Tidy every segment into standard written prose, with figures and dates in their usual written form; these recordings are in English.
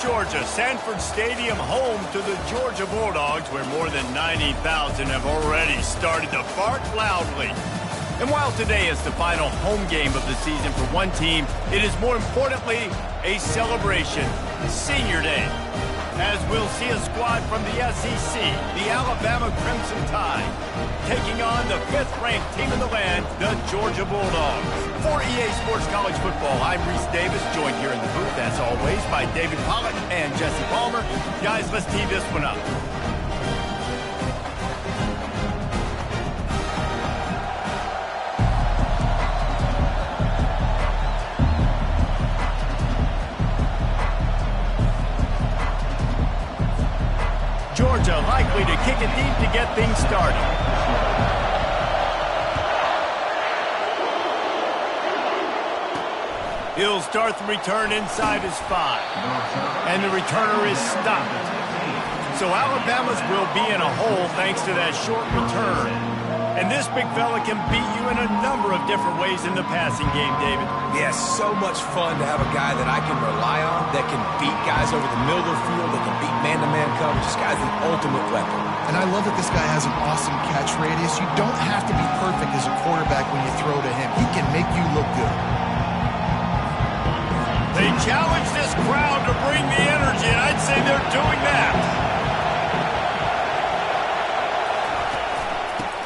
Georgia, Sanford Stadium, home to the Georgia Bulldogs, where more than 90,000 have already started to bark loudly. And while today is the final home game of the season for one team, it is more importantly a celebration, Senior Day, as we'll see a squad from the SEC, the Alabama Crimson Tide, taking on the 5th-ranked team in the land, the Georgia Bulldogs. For EA Sports College Football, I'm Reese Davis, joined here in the booth, as always, by David Pollack and Jesse Palmer. Guys, let's tee this one up. Georgia likely to kick it deep to get things started. He'll start the return inside his 5. And the returner is stopped. So Alabama's will be in a hole thanks to that short return. And this big fella can beat you in a number of different ways in the passing game, David. Yes, so much fun to have a guy that I can rely on, that can beat guys over the middle of the field, that can beat man-to-man coverage. This guy's the ultimate weapon. And I love that this guy has an awesome catch radius. You don't have to be perfect as a quarterback when you throw to him. He can make you look good. They challenge this crowd to bring the energy, and I'd say they're doing that.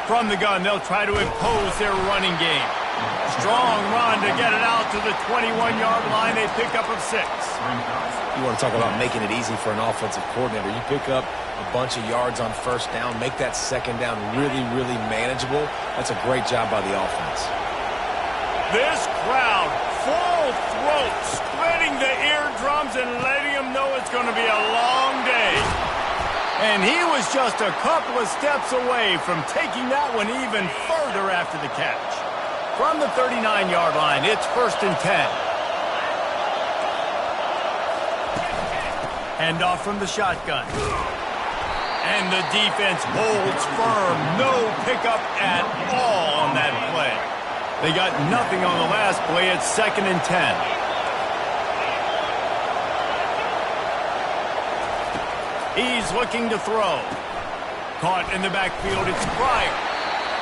From the gun, they'll try to impose their running game. Strong run to get it out to the 21-yard line. A pickup of 6. You want to talk about making it easy for an offensive coordinator. You pick up a bunch of yards on first down, make that second down really, really manageable. That's a great job by the offense. This crowd, full throat, splitting the eardrums and letting them know it's going to be a long day. And he was just a couple of steps away from taking that one even further after the catch. From the 39-yard line, it's 1st and 10. Handoff from the shotgun. And the defense holds firm. No pickup at all on that play. They got nothing on the last play. It's 2nd and 10. He's looking to throw. Caught in the backfield, it's Pryor.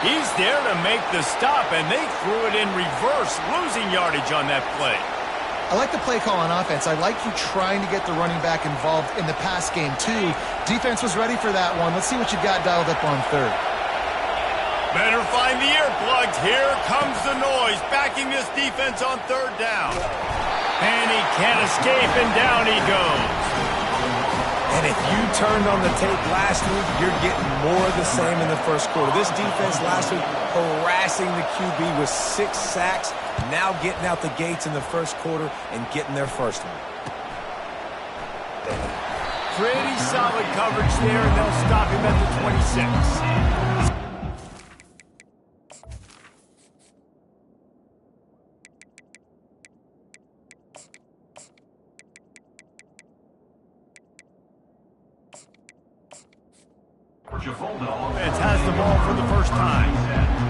He's there to make the stop, and they threw it in reverse, losing yardage on that play. I like the play call on offense. I like you trying to get the running back involved in the pass game, too. Defense was ready for that one. Let's see what you got dialed up on 3rd. Better find the earplugs. Here comes the noise, backing this defense on 3rd down. And he can't escape, and down he goes. And if you turned on the tape last week, you're getting more of the same in the first quarter. This defense last week harassing the QB with 6 sacks, now getting out the gates in the first quarter and getting their first one. Pretty solid coverage there, and they'll stop him at the 26. Offense has the ball for the first time.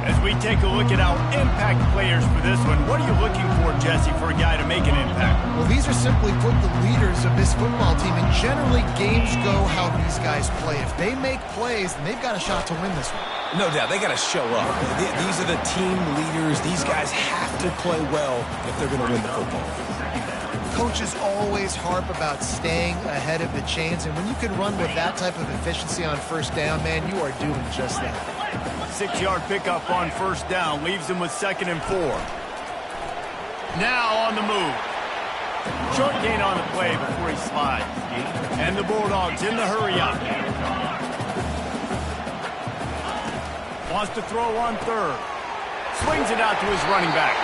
As we take a look at our impact players for this one, what are you looking for, Jesse, for a guy to make an impact? Well, these are simply put the leaders of this football team, and generally games go how these guys play. If they make plays, then they've got a shot to win this one. No doubt, they got to show up. These are the team leaders. These guys have to play well if they're going to win the football. Coaches always harp about staying ahead of the chains, and when you can run with that type of efficiency on 1st down, man, you are doing just that. 6-yard pickup on 1st down leaves him with 2nd and 4. Now on the move. Short gain on the play before he slides. And the Bulldogs in the hurry up. Wants to throw on 3rd. Swings it out to his running back.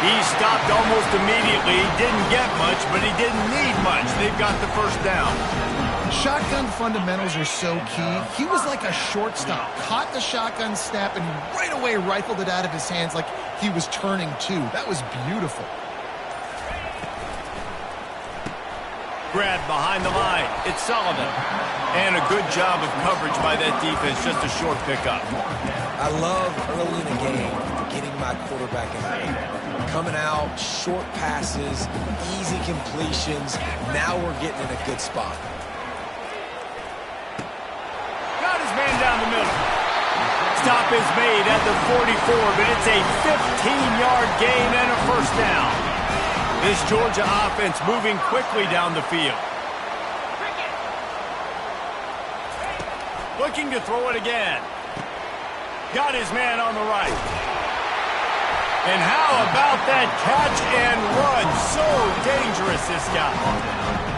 He stopped almost immediately. He didn't get much, but he didn't need much. They've got the 1st down. Shotgun fundamentals are so key. He was like a shortstop. Caught the shotgun snap and right away rifled it out of his hands like he was turning too. That was beautiful. Grabbed behind the line. It's Sullivan. And a good job of coverage by that defense. Just a short pickup. I love early in the game getting my quarterback in the game. coming out, short passes, easy completions. Now we're getting in a good spot. Got his man down the middle. Stop is made at the 44, but it's a 15-yard gain and a first down. This Georgia offense moving quickly down the field. Looking to throw it again. Got his man on the right. And how about that catch and run? So dangerous, this guy.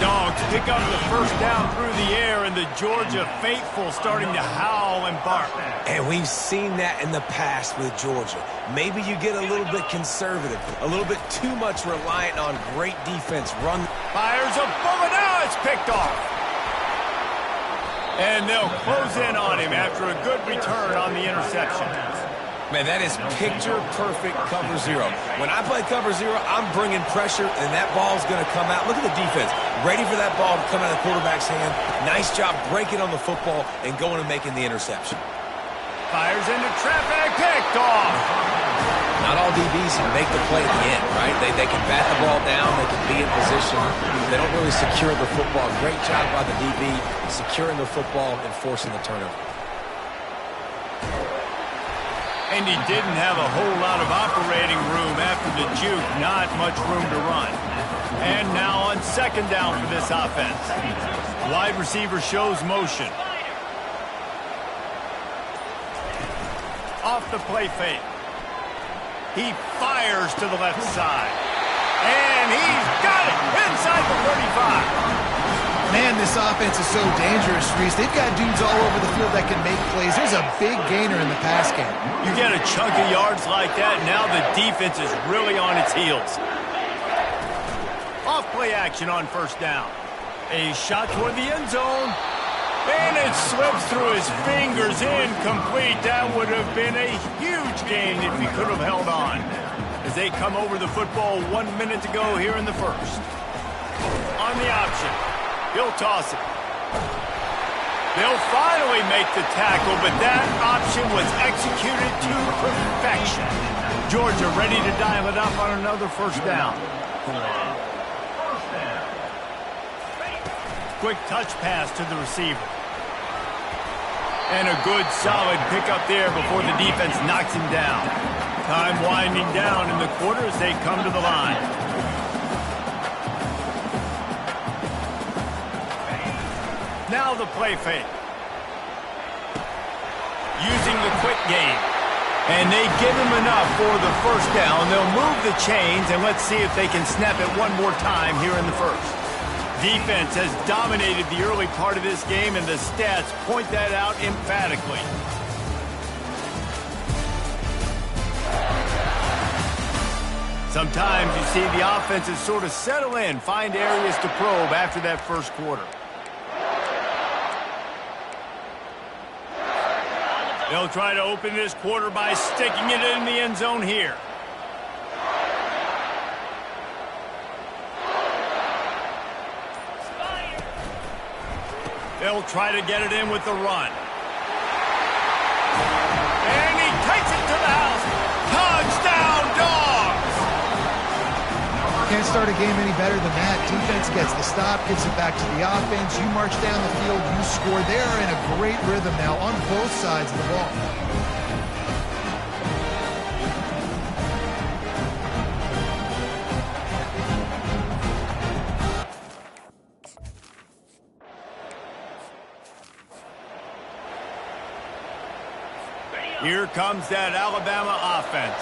Dogs pick up the first down through the air, and the Georgia faithful starting to howl and bark. And we've seen that in the past with Georgia. Maybe you get a little bit conservative, a little bit too much reliant on great defense. Fires a bullet. Now it's picked off. And they'll close in on him after a good return on the interception. Man, that is picture-perfect cover zero. When I play cover zero, I'm bringing pressure, and that ball's going to come out. Look at the defense. Ready for that ball to come out of the quarterback's hand. Nice job breaking on the football and going and making the interception. Fires into traffic. Picked off. Not all DBs make the play at the end, right? They can bat the ball down. They can be in position. They don't really secure the football. Great job by the DB securing the football and forcing the turnover. And he didn't have a whole lot of operating room after the juke. Not much room to run. And now on second down for this offense. Wide receiver shows motion. Off the play fake. He fires to the left side. And he's got it inside the 35. Man, this offense is so dangerous, Reese. They've got dudes all over the field that can make plays. There's a big gainer in the pass game. You get a chunk of yards like that, now the defense is really on its heels. Off play action on first down. A shot toward the end zone. And it slips through his fingers, incomplete. That would have been a huge gain if he could have held on. As they come over the football 1 minute to go here in the first. On the option. He'll toss it. They'll finally make the tackle, but that option was executed to perfection. Georgia ready to dial it up on another first down. Quick touch pass to the receiver. And a good solid pickup there before the defense knocks him down. Time winding down in the quarter as they come to the line. Now the play fake. Using the quick game. And they give him enough for the first down. They'll move the chains, and let's see if they can snap it one more time here in the first. Defense has dominated the early part of this game, and the stats point that out emphatically. Sometimes you see the offenses sort of settle in, find areas to probe after that first quarter. They'll try to open this quarter by sticking it in the end zone here. They'll try to get it in with the run. And he takes it to the house. Touchdown, Dogs! Can't start a game any better than that. Defense gets the stop, gets it back to the offense. You march down the field, you score. They're in a great rhythm now on both sides of the ball. Here comes that Alabama offense.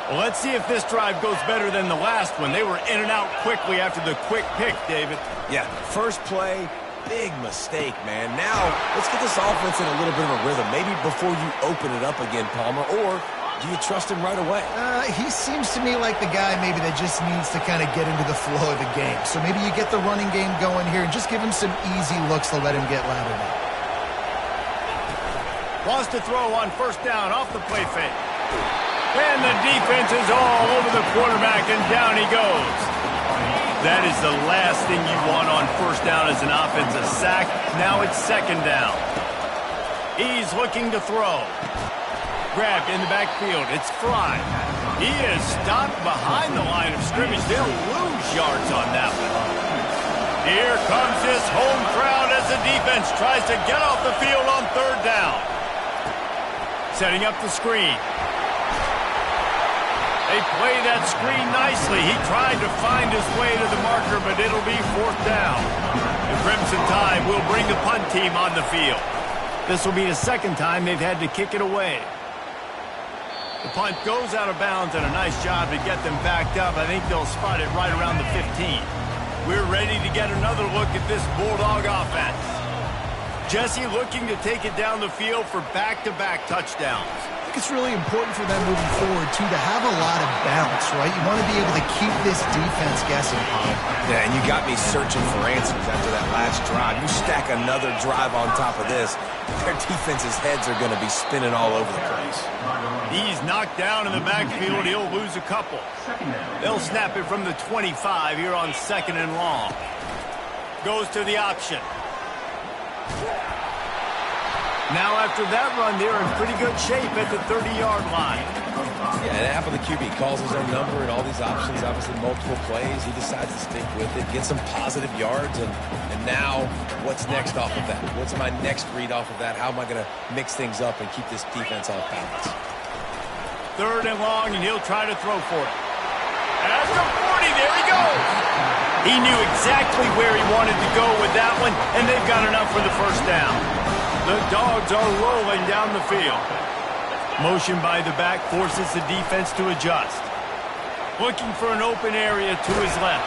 Well, let's see if this drive goes better than the last one. They were in and out quickly after the quick pick, David. Yeah, first play, big mistake, man. Now, let's get this offense in a little bit of a rhythm. Maybe before you open it up again, Palmer, or do you trust him right away? He seems to me like the guy maybe that just needs to kind of get into the flow of the game. So maybe you get the running game going here and just give him some easy looks to let him get lathered up. Lost to throw on first down off the play fake. And the defense is all over the quarterback, and down he goes. That is the last thing you want on first down as an offense, a sack. Now it's second down. He's looking to throw. Grabbed in the backfield. It's Fry. He is stopped behind the line of scrimmage. They'll lose yards on that one. Here comes this home crowd as the defense tries to get off the field on third down. Setting up the screen. They play that screen nicely. He tried to find his way to the marker, but it'll be fourth down. The Crimson Tide will bring the punt team on the field. This will be the second time they've had to kick it away. The punt goes out of bounds, and a nice job to get them backed up. I think they'll spot it right around the 15. We're ready to get another look at this Bulldog offense. Jesse looking to take it down the field for back-to-back touchdowns. I think it's really important for them moving forward, too, to have a lot of bounce, right? You want to be able to keep this defense guessing, Paul. Yeah, and you got me searching for answers after that last drive. You stack another drive on top of this, their defense's heads are going to be spinning all over the place. He's knocked down in the backfield. He'll lose a couple. They'll snap it from the 25 here on second and long. Goes to the option. Now after that run, they're in pretty good shape at the 30-yard line. Yeah, and half of the QB calls his own number and all these options, obviously multiple plays. He decides to stick with it, get some positive yards, and now what's next off of that? What's my next read off of that? How am I going to mix things up and keep this defense off balance? Third and long, and he'll try to throw for it. At the 40, there he goes. He knew exactly where he wanted to go with that one, and they've got enough for the first down. The Dogs are rolling down the field. Motion by the back forces the defense to adjust. Looking for an open area to his left.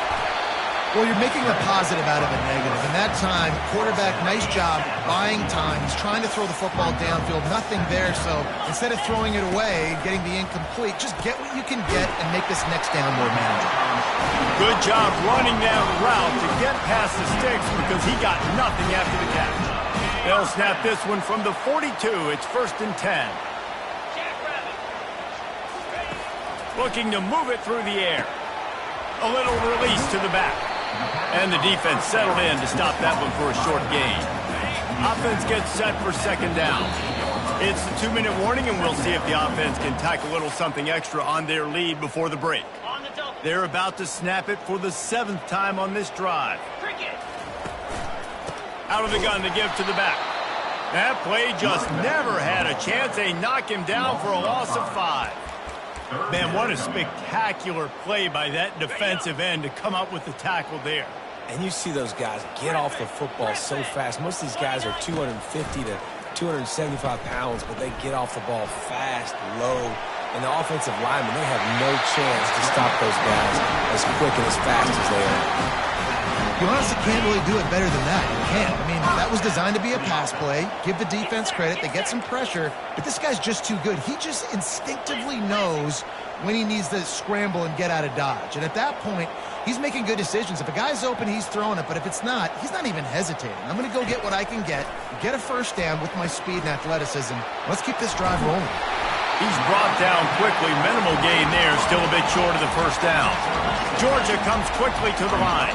Well, you're making a positive out of a negative. And that time, quarterback, nice job buying time. He's trying to throw the football downfield. Nothing there, so instead of throwing it away, getting the incomplete, just get what you can get and make this next down more manageable. Good job running that route to get past the sticks because he got nothing after the catch. They'll snap this one from the 42. It's first and 10. Looking to move it through the air. A little release to the back. And the defense settled in to stop that one for a short gain. Offense gets set for second down. It's the 2-minute warning, and we'll see if the offense can tack a little something extra on their lead before the break. They're about to snap it for the 7th time on this drive. Out of the gun to give to the back. That play just never had a chance. They knock him down for a loss of 5. Man, what a spectacular play by that defensive end to come up with the tackle there. And you see those guys get off the football so fast. Most of these guys are 250 to 275 pounds, but they get off the ball fast, low. And the offensive linemen, they have no chance to stop those guys as quick and as fast as they are. You honestly can't really do it better than that. You can't. I mean, that was designed to be a pass play. Give the defense credit. They get some pressure, but this guy's just too good. He just instinctively knows when he needs to scramble and get out of dodge. And at that point, he's making good decisions. If a guy's open, he's throwing it. But if it's not, he's not even hesitating. I'm going to go get what I can get a first down with my speed and athleticism. Let's keep this drive rolling. He's brought down quickly. Minimal gain there. Still a bit short of the first down. Georgia comes quickly to the line.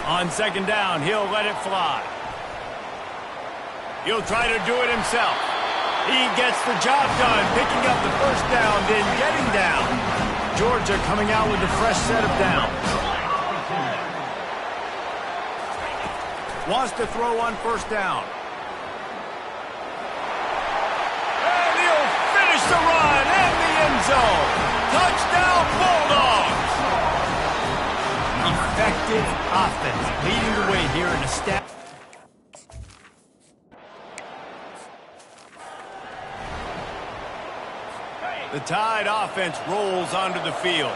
On second down, he'll let it fly. He'll try to do it himself. He gets the job done, picking up the first down, then getting down. Georgia coming out with a fresh set of downs. Wants to throw on first down. And he'll finish the run in the end zone. Touchdown, Bulldogs! Effective offense leading the way here in a stat. The Tide offense rolls onto the field.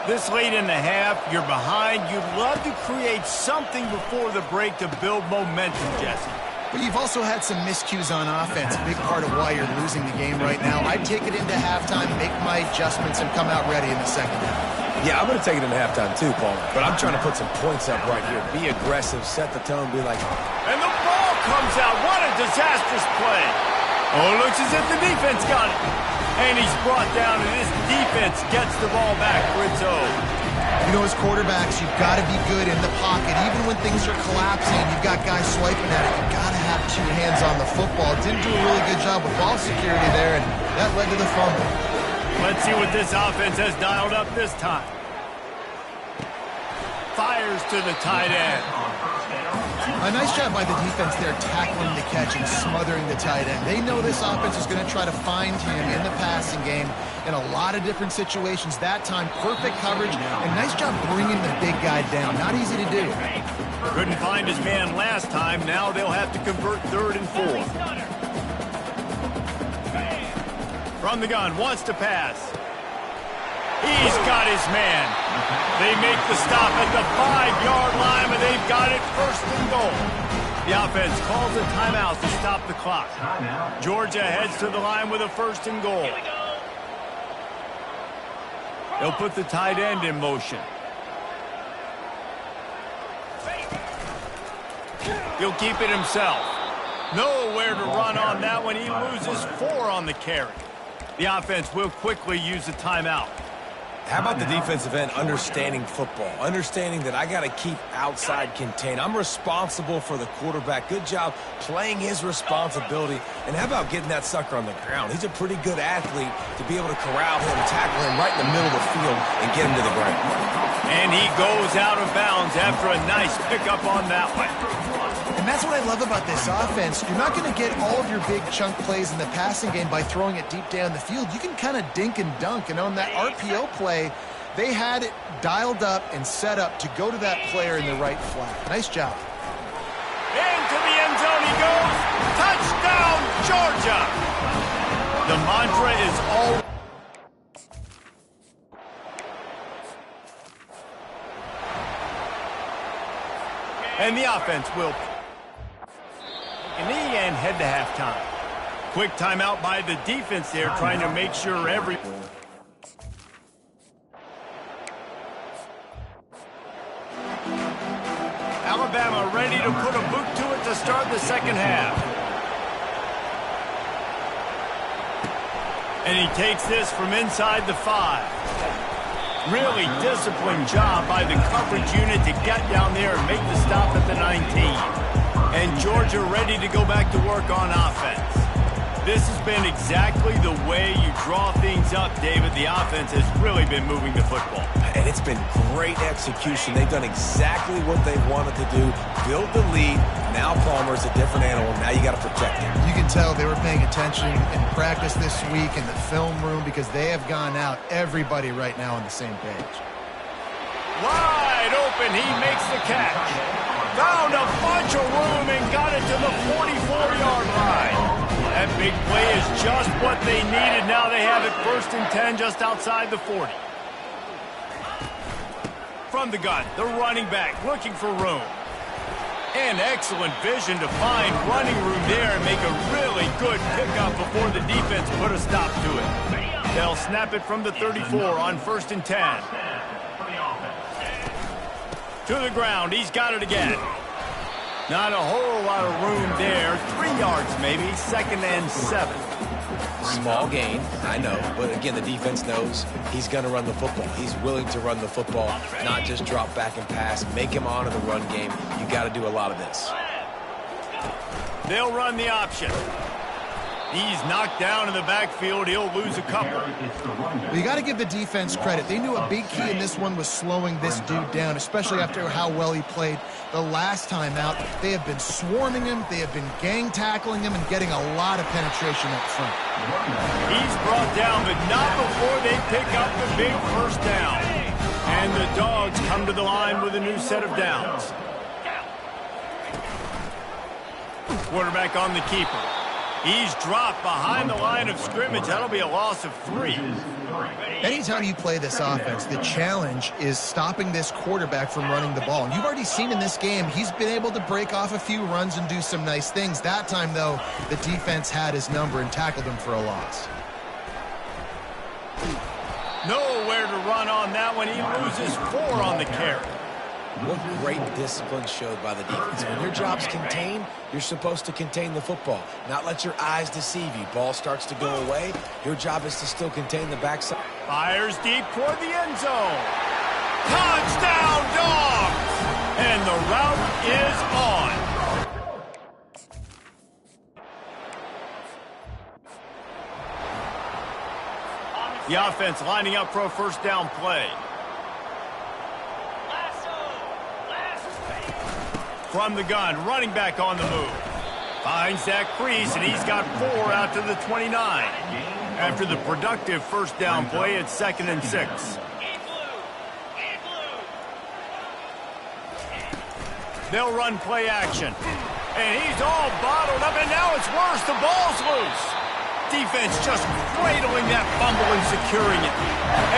This late in the half, you're behind. You'd love to create something before the break to build momentum, Jesse. But you've also had some miscues on offense, a big part of why you're losing the game right now. I'd take it into halftime, make my adjustments, and come out ready in the second half. Yeah, I'm going to take it into halftime too, Paul. But I'm trying to put some points up right here. Be aggressive, set the tone, be like... And the ball comes out. What a disastrous play. Oh, it looks as if the defense got it. And he's brought down, and this defense gets the ball back for its own. You know, as quarterbacks, you've got to be good in the pocket. Even when things are collapsing, you've got guys swiping at it. You've got to have two hands on the football. Didn't do a really good job with ball security there, and that led to the fumble. Let's see what this offense has dialed up this time. Fires to the tight end. A nice job by the defense there, tackling the catch and smothering the tight end. They know this offense is going to try to find him in the passing game in a lot of different situations. That time, perfect coverage, and nice job bringing the big guy down. Not easy to do. Couldn't find his man last time. Now they'll have to convert 3rd and 4. From the gun, wants to pass. He's got his man. They make the stop at the 5-yard line, but they've got it 1st and goal. The offense calls a timeout to stop the clock. Georgia heads to the line with a 1st and goal. They'll put the tight end in motion. He'll keep it himself. Nowhere to run on that one. He loses 4 on the carry. The offense will quickly use a timeout. How about the defensive end understanding football? Understanding that I got to keep outside contained. I'm responsible for the quarterback. Good job playing his responsibility. And how about getting that sucker on the ground? He's a pretty good athlete to be able to corral him, tackle him right in the middle of the field, and get him to the ground. And he goes out of bounds after a nice pickup on that one. And that's what I love about this offense. You're not going to get all of your big chunk plays in the passing game by throwing it deep down the field. You can kind of dink and dunk. And on that RPO play, they had it dialed up and set up to go to that player in the right flat. Nice job. Into the end zone he goes. Touchdown, Georgia. The mantra is all. And the offense will knee and head to halftime. Quick timeout by the defense there, trying to make sure every... Alabama ready to put a boot to it to start the 2nd half. And he takes this from inside the 5. Really disciplined job by the coverage unit to get down there and make the stop at the 19. And Georgia ready to go back to work on offense. This has been exactly the way you draw things up, David. The offense has really been moving the football. And it's been great execution. They've done exactly what they wanted to do. Build the lead. Now Palmer's a different animal. Now you got to protect him. You can tell they were paying attention in practice this week in the film room because they have gone out, everybody right now on the same page. Wide open, he makes the catch. Found a bunch of room and got it to the 44-yard line. That big play is just what they needed. Now they have it 1st and 10 just outside the 40. From the gun, the running back looking for room. And excellent vision to find running room there and make a really good pickup before the defense put a stop to it. They'll snap it from the 34 on 1st and 10. To the ground, he's got it again. Not a whole lot of room there. 3 yards maybe, 2nd and 7. Small gain, I know, but again, the defense knows he's going to run the football. He's willing to run the football, not just drop back and pass. Make him honor the run game. You got to do a lot of this. They'll run the option. He's knocked down in the backfield. He'll lose a couple. Well, you got to give the defense credit. They knew a big key in this one was slowing this dude down, especially after how well he played the last time out. They have been swarming him. They have been gang tackling him and getting a lot of penetration up front. He's brought down, but not before they pick up the big 1st down. And the Dogs come to the line with a new set of downs. Quarterback on the keeper. He's dropped behind the line of scrimmage. That'll be a loss of 3. Anytime you play this offense, the challenge is stopping this quarterback from running the ball. And you've already seen in this game, he's been able to break off a few runs and do some nice things. That time, though, the defense had his number and tackled him for a loss. Nowhere to run on that one. He loses 4 on the carry. What great discipline showed by the defense. When your job's contained, you're supposed to contain the football, not let your eyes deceive you. Ball starts to go away. Your job is to still contain the backside. Fires deep toward the end zone. Touchdown, Dogs! And the route is on. The offense lining up for a first down play. From the gun, running back on the move. Finds that crease, and he's got 4 out to the 29. After the productive first down play, it's 2nd and 6. They'll run play action. And he's all bottled up, and now it's worse. The ball's loose. Defense just cradling that fumble and securing it.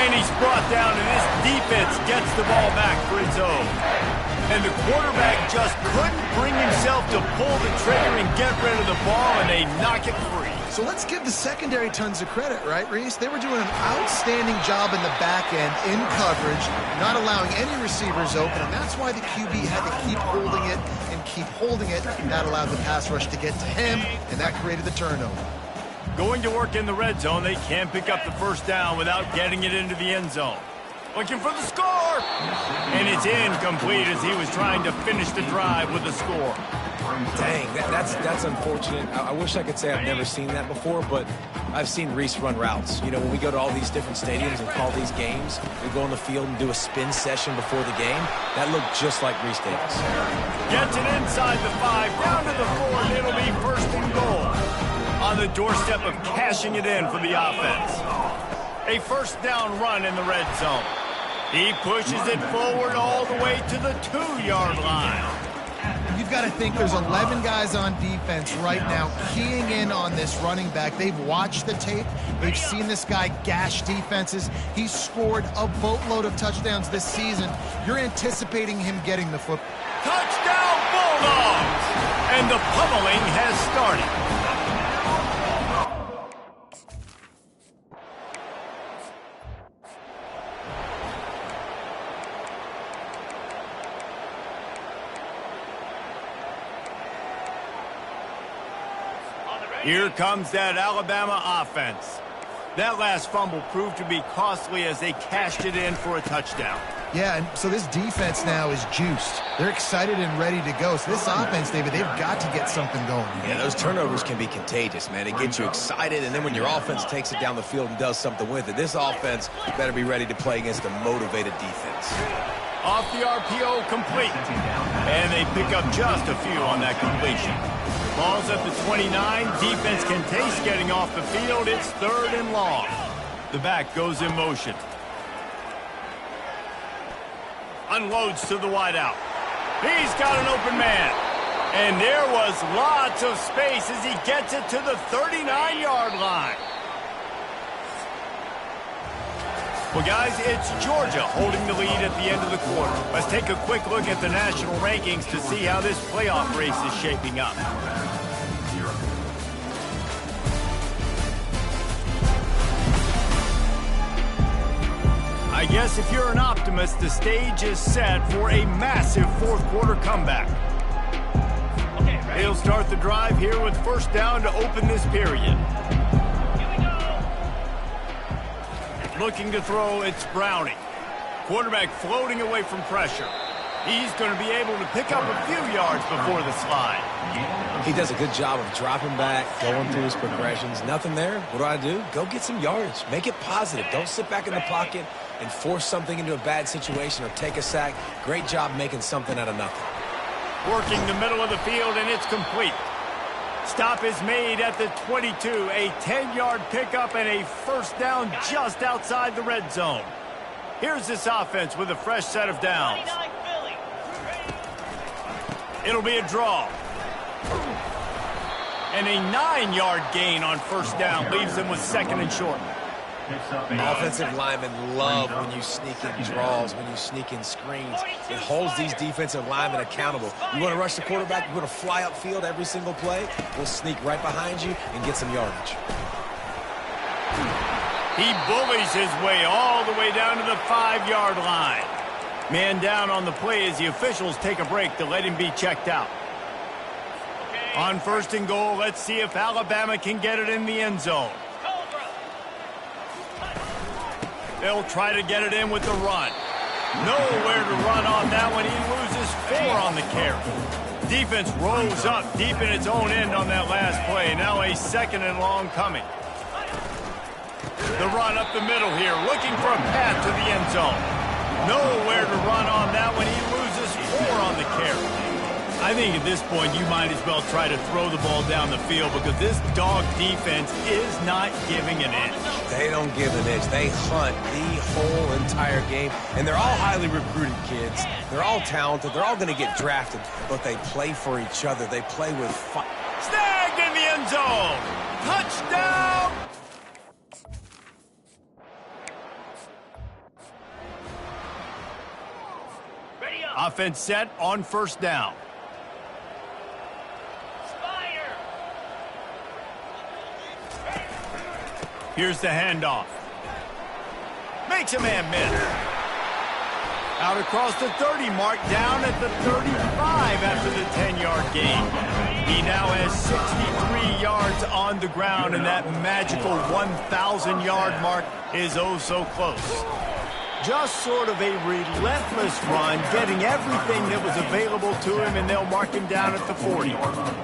And he's brought down, and this defense gets the ball back for its own. And the quarterback just couldn't bring himself to pull the trigger and get rid of the ball, and they knock it free. So let's give the secondary tons of credit, right, Reese? They were doing an outstanding job in the back end, in coverage, not allowing any receivers open, and that's why the QB had to keep holding it and keep holding it. And that allowed the pass rush to get to him, and that created the turnover. Going to work in the red zone, they can't pick up the first down without getting it into the end zone. Looking for the score! And it's incomplete as he was trying to finish the drive with a score. Dang, that's unfortunate. I wish I could say I've never seen that before, but I've seen Reese run routes. You know, when we go to all these different stadiums and call these games, we go on the field and do a spin session before the game. That looked just like Reese Davis. Gets it inside the 5, down to the 4, and it'll be 1st and goal. On the doorstep of cashing it in for the offense. A first down run in the red zone. He pushes it forward all the way to the 2-yard line. You've got to think there's 11 guys on defense right now keying in on this running back. They've watched the tape. They've seen this guy gash defenses. He's scored a boatload of touchdowns this season. You're anticipating him getting the football. Touchdown, Bulldogs! And the pummeling has started. Here comes that Alabama offense. That last fumble proved to be costly as they cashed it in for a touchdown. Yeah, and so this defense now is juiced. They're excited and ready to go. So this offense, David, they've got to get something going. Yeah, those turnovers can be contagious, man. It gets you excited, and then when your offense takes it down the field and does something with it, this offense better be ready to play against a motivated defense. Off the RPO, complete. And they pick up just a few on that completion. Ball's at the 29. Defense can taste getting off the field. It's 3rd and long. The back goes in motion. Unloads to the wideout. He's got an open man. And there was lots of space as he gets it to the 39-yard line. Well, guys, it's Georgia holding the lead at the end of the quarter. Let's take a quick look at the national rankings to see how this playoff race is shaping up. I guess if you're an optimist, the stage is set for a massive fourth-quarter comeback. They'll start the drive here with first down to open this period. Looking to throw, it's Browning. Quarterback floating away from pressure. He's going to be able to pick up a few yards before the slide. He does a good job of dropping back, going through his progressions. Nothing there. What do? Go get some yardage. Make it positive. Don't sit back in the pocket and force something into a bad situation or take a sack. Great job making something out of nothing. Working the middle of the field, and it's complete. Stop is made at the 22. A 10-yard pickup and a first down just outside the red zone. Here's this offense with a fresh set of downs. It'll be a draw. And a 9-yard gain on first down leaves them with 2nd and short. Offensive linemen love when you sneak in draws, when you sneak in screens. It holds these defensive linemen accountable. You want to rush the quarterback, you want to fly upfield every single play, we'll sneak right behind you and get some yardage. He bullies his way all the way down to the 5-yard line. Man down on the play as the officials take a break to let him be checked out. On 1st and goal, let's see if Alabama can get it in the end zone. They'll try to get it in with the run. Nowhere to run on that one. He loses 4 on the carry. Defense rolls up deep in its own end on that last play. Now a 2nd and long coming. The run up the middle here, looking for a path to the end zone. Nowhere to run on that one. He loses 4 on the carry. I think at this point you might as well try to throw the ball down the field because this dog defense is not giving an inch. They don't give an inch. They hunt the whole entire game. And they're all highly recruited kids. They're all talented. They're all going to get drafted. But they play for each other. They play with fun. Snagged in the end zone. Touchdown. Offense set on 1st down. Here's the handoff. Makes a man miss. Out across the 30 mark, down at the 35 after the 10-yard gain. He now has 63 yards on the ground, and that magical 1,000-yard mark is oh so close. Just sort of a relentless run, getting everything that was available to him, and they'll mark him down at the 40.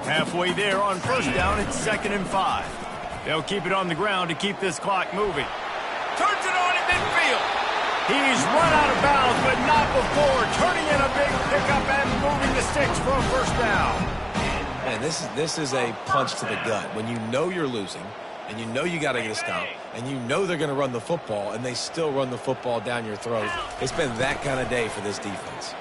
Halfway there on 1st down, it's 2nd and 5. They'll keep it on the ground to keep this clock moving. Turns it on at midfield. He's run out of bounds, but not before turning in a big pickup and moving the sticks for a 1st down. Man, this is a punch to the gut. When you know you're losing, and you know you got to get a stop, and you know they're going to run the football, and they still run the football down your throat. It's been that kind of day for this defense.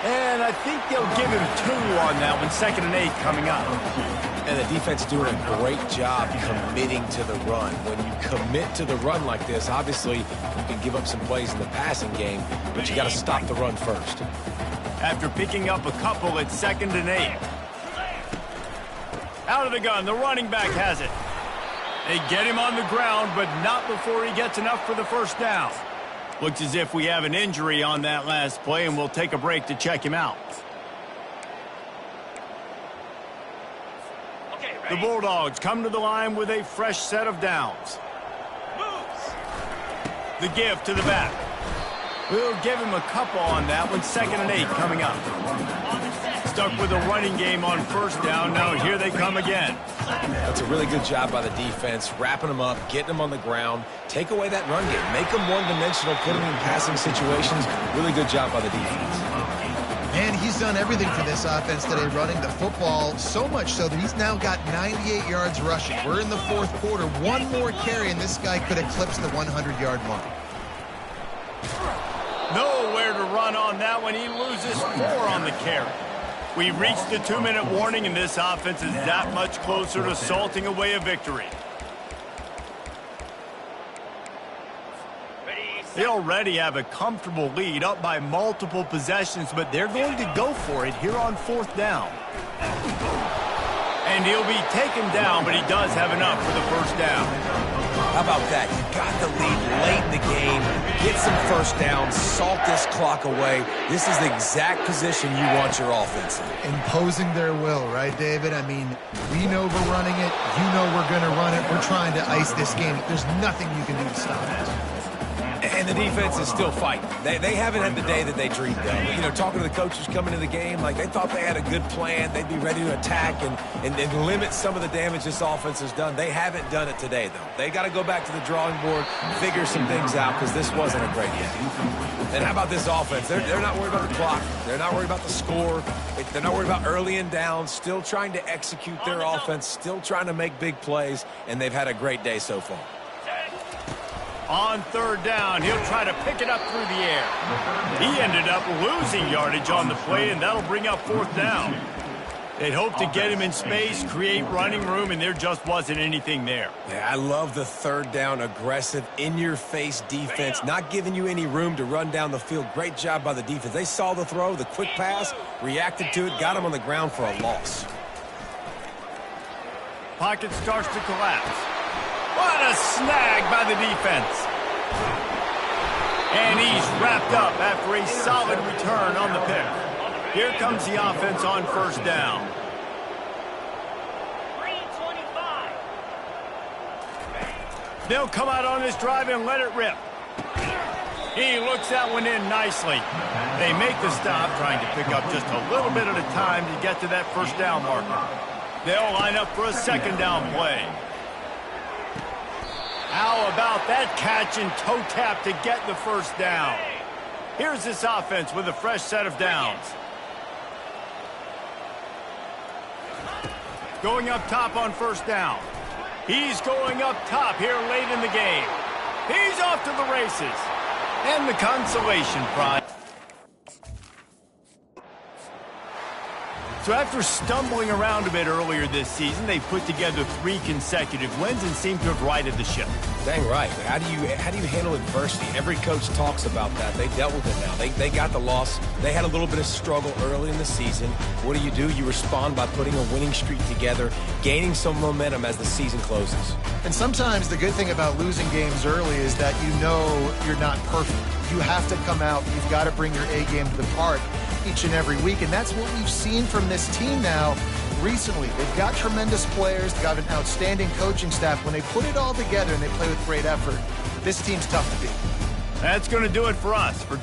And I think they'll give him 2 on that one. 2nd and 8 coming up. And the defense doing a great job committing to the run. When you commit to the run like this, obviously you can give up some plays in the passing game, but you got to stop the run first. After picking up a couple, it's 2nd and 8. Out of the gun, the running back has it. They get him on the ground, but not before he gets enough for the 1st down. Looks as if we have an injury on that last play, and we'll take a break to check him out. The Bulldogs come to the line with a fresh set of downs. The give to the back. We'll give him a couple on that one. 2nd and 8 coming up. Stuck with a running game on 1st down. Now here they come again. That's a really good job by the defense, wrapping them up, getting them on the ground. Take away that run game. Make them one-dimensional, put them in passing situations. Really good job by the defense. And he's done everything for this offense today, running the football, so much so that he's now got 98 yards rushing. We're in the 4th quarter. One more carry, and this guy could eclipse the 100-yard mark. Nowhere to run on that one. He loses 4 on the carry. We reached the 2-minute warning, and this offense is that much closer to salting away a victory. They already have a comfortable lead, up by multiple possessions, but they're going to go for it here on 4th down. And he'll be taken down, but he does have enough for the 1st down. How about that? You got the lead late in the game, get some 1st down, salt this clock away. This is the exact position you want your offense in. Imposing their will, right, David? I mean, we know we're running it. You know we're going to run it. We're trying to ice this game. There's nothing you can do to stop it. And the defense is still fighting. They haven't had the day that they dreamed of. You know, talking to the coaches coming to the game, like they thought they had a good plan. They'd be ready to attack and limit some of the damage this offense has done. They haven't done it today, though. They got to go back to the drawing board, figure some things out, because this wasn't a great game. And how about this offense? They're not worried about the clock. They're not worried about the score. They're not worried about early and down. Still trying to execute their offense, still trying to make big plays, and they've had a great day so far. On 3rd down, he'll try to pick it up through the air. He ended up losing yardage on the play, and that'll bring up 4th down. They'd hoped to get him in space, create running room, and there just wasn't anything there. Yeah, I love the 3rd down, aggressive, in-your-face defense, not giving you any room to run down the field. Great job by the defense. They saw the throw, the quick pass, reacted to it, got him on the ground for a loss. Pocket starts to collapse. What a snag by the defense. And he's wrapped up after a solid return on the pick. Here comes the offense on 1st down. They'll come out on this drive and let it rip. He looks that one in nicely. They make the stop, trying to pick up just a little bit at a time to get to that first down marker. They'll line up for a second down play. How about that catch and toe tap to get the first down? Here's this offense with a fresh set of downs. Going up top on first down. He's going up top here late in the game. He's off to the races. And the consolation prize. So after stumbling around a bit earlier this season, they put together 3 consecutive wins and seem to have righted the ship. Dang right. How do you handle adversity? Every coach talks about that. They dealt with it now. They got the loss. They had a little bit of struggle early in the season. What do? You respond by putting a winning streak together, gaining some momentum as the season closes. And sometimes the good thing about losing games early is that you know you're not perfect. You have to come out. You've got to bring your A game to the park each and every week, and that's what we've seen from this team now recently. They've got tremendous players. They've got an outstanding coaching staff. When they put it all together and they play with great effort, this team's tough to beat. That's going to do it for us. For